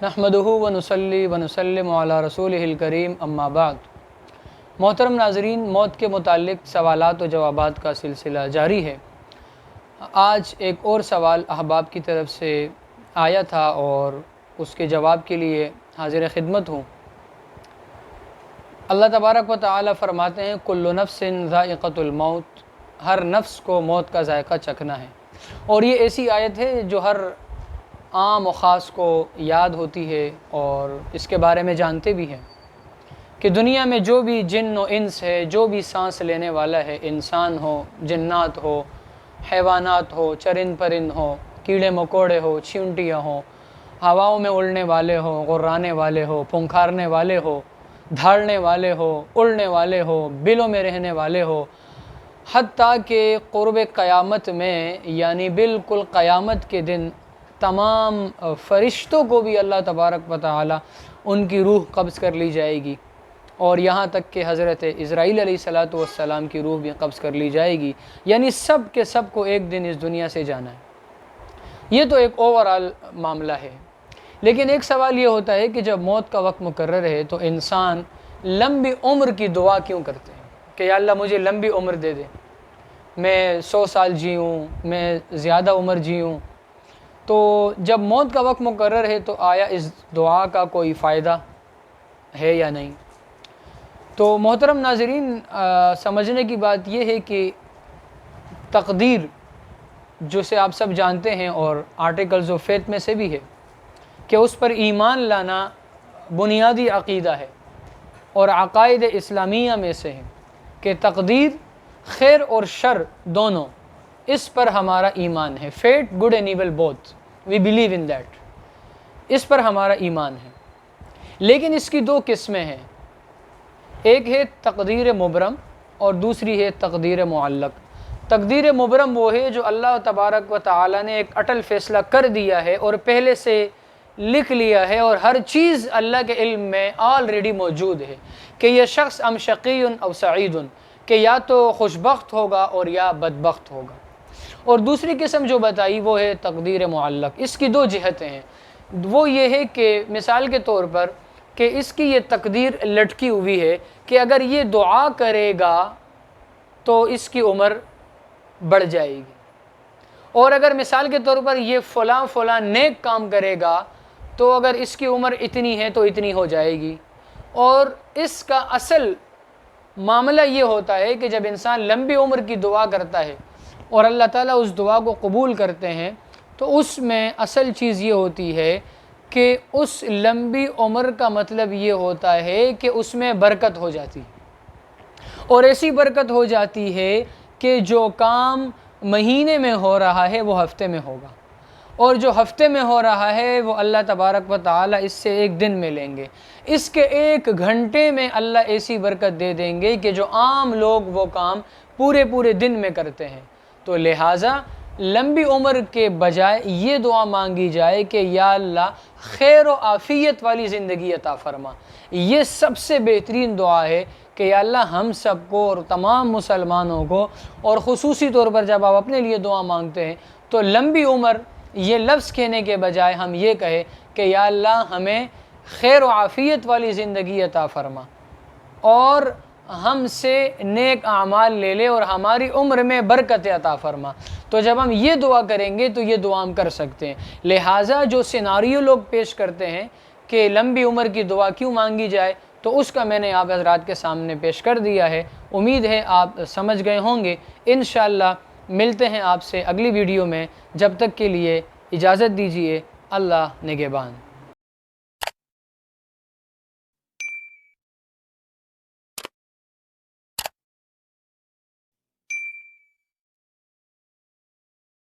नहमदुहु व नुसल्ली व नुसल्लिमु अला रसूलिहिल करीम अम्मा बाद। मोहतरम नाज़रीन, मौत के मुतालिक सवालात व जवाबात का सिलसिला जारी है। आज एक और सवाल अहबाब की तरफ से आया था और उसके जवाब के लिए हाजिर खिदमत हूँ। अल्लाह तबारक व तआला फरमाते हैं, कुल्लु नफ्सिन ज़ाइक़तुल मौत, हर नफ्स को मौत का जायका चखना है। और ये ऐसी आयत है जो हर आम व ख़ास को याद होती है और इसके बारे में जानते भी हैं कि दुनिया में जो भी जिन व इंस है, जो भी सांस लेने वाला है, इंसान हो, जिन्नात हो, हैवानात हो, चरिंद परिंद हो, कीड़े मकोड़े हो, चींटियाँ हो, हवाओं में उड़ने वाले हो, गुर्राने वाले हो, पुंखारने वाले हो, धाड़ने वाले हो, उड़ने वाले हो, बिलों में रहने वाले हो, हत्ता कि क़ुर्ब क़यामत में यानी बिल्कुल क़यामत के दिन तमाम फ़रिश्तों को भी अल्लाह तबारक व तआला उनकी रूह कब्ज़ कर ली जाएगी और यहाँ तक कि हज़रत इज़राईल अलैहिस्सलातु वस्सलाम की रूह भी कब्ज़ कर ली जाएगी। यानी सब के सब को एक दिन इस दुनिया से जाना है। ये तो एक ओवरऑल मामला है। लेकिन एक सवाल ये होता है कि जब मौत का वक्त मुकर्रर है तो इंसान लंबी उम्र की दुआ क्यों करते हैं कि या अल्लाह मुझे लंबी उम्र दे दे, मैं 100 साल जीऊँ, मैं ज़्यादा उम्र जीऊँ। तो जब मौत का वक्त मुकर्रर है तो आया इस दुआ का कोई फ़ायदा है या नहीं? तो मोहतरम नाज़रीन, समझने की बात यह है कि तकदीर जो से आप सब जानते हैं और आर्टिकल्स ऑफ फेथ में से भी है कि उस पर ईमान लाना बुनियादी अक़ीदा है और अक़ाइद इस्लामिया में से है कि तकदीर खैर और शर दोनों, इस पर हमारा ईमान है। Fate, good and evil both, we believe in that, इस पर हमारा ईमान है। लेकिन इसकी दो किस्में हैं, एक है तकदीर मुबरम और दूसरी है तकदीर मुअल्लक। तकदीर मुबरम वो है जो अल्लाह तबारक व तआला ने एक अटल फ़ैसला कर दिया है और पहले से लिख लिया है और हर चीज़ अल्लाह के इल्म में ऑलरेडी मौजूद है कि यह शख्स अम शक़ीयुन अव सईदुन, कि या तो खुशबख्त होगा और या बदबख्त होगा। और दूसरी किस्म जो बताई वो है तकदीर मुअल्लक। इसकी दो जहतें हैं। वो ये है कि मिसाल के तौर पर कि इसकी ये तकदीर लटकी हुई है कि अगर ये दुआ करेगा तो इसकी उम्र बढ़ जाएगी, और अगर मिसाल के तौर पर ये फ़लाँ नेक काम करेगा तो अगर इसकी उम्र इतनी है तो इतनी हो जाएगी। और इसका असल मामला ये होता है कि जब इंसान लंबी उम्र की दुआ करता है और अल्लाह ताला उस दुआ को कबूल करते हैं तो उसमें असल चीज़ ये होती है कि उस लंबी उम्र का मतलब ये होता है कि उसमें बरकत हो जाती है, और ऐसी बरकत हो जाती है कि जो काम महीने में हो रहा है वो हफ्ते में होगा, और जो हफ्ते में हो रहा है वो अल्लाह तबारक व तआला इससे एक दिन में लेंगे। इसके एक घंटे में अल्लाह ऐसी बरकत दे देंगे कि जो आम लोग वो काम पूरे दिन में करते हैं। तो लिहाजा लंबी उम्र के बजाय ये दुआ मांगी जाए कि या अल्लाह खैर व आफ़ियत वाली ज़िंदगी अता फ़रमा। ये सबसे बेहतरीन दुआ है कि या अल्लाह हम सबको और तमाम मुसलमानों को, और ख़ुसूसी तौर पर जब आप अपने लिए दुआ मांगते हैं तो लंबी उम्र ये लफ्ज़ कहने के बजाय हम ये कहें कि या अल्लाह हमें खैर व आफ़ियत वाली ज़िंदगी अता फ़रमा और हमसे नेक आमाल ले ले और हमारी उम्र में बरकत अता फ़रमा। तो जब हम ये दुआ करेंगे तो ये दुआ हम कर सकते हैं। लिहाजा जो सिनारियो लोग पेश करते हैं कि लंबी उम्र की दुआ क्यों मांगी जाए, तो उसका मैंने आप हज़रात के सामने पेश कर दिया है। उम्मीद है आप समझ गए होंगे। इंशाअल्लाह मिलते हैं आपसे अगली वीडियो में। जब तक के लिए इजाज़त दीजिए। अल्लाह निगहबान।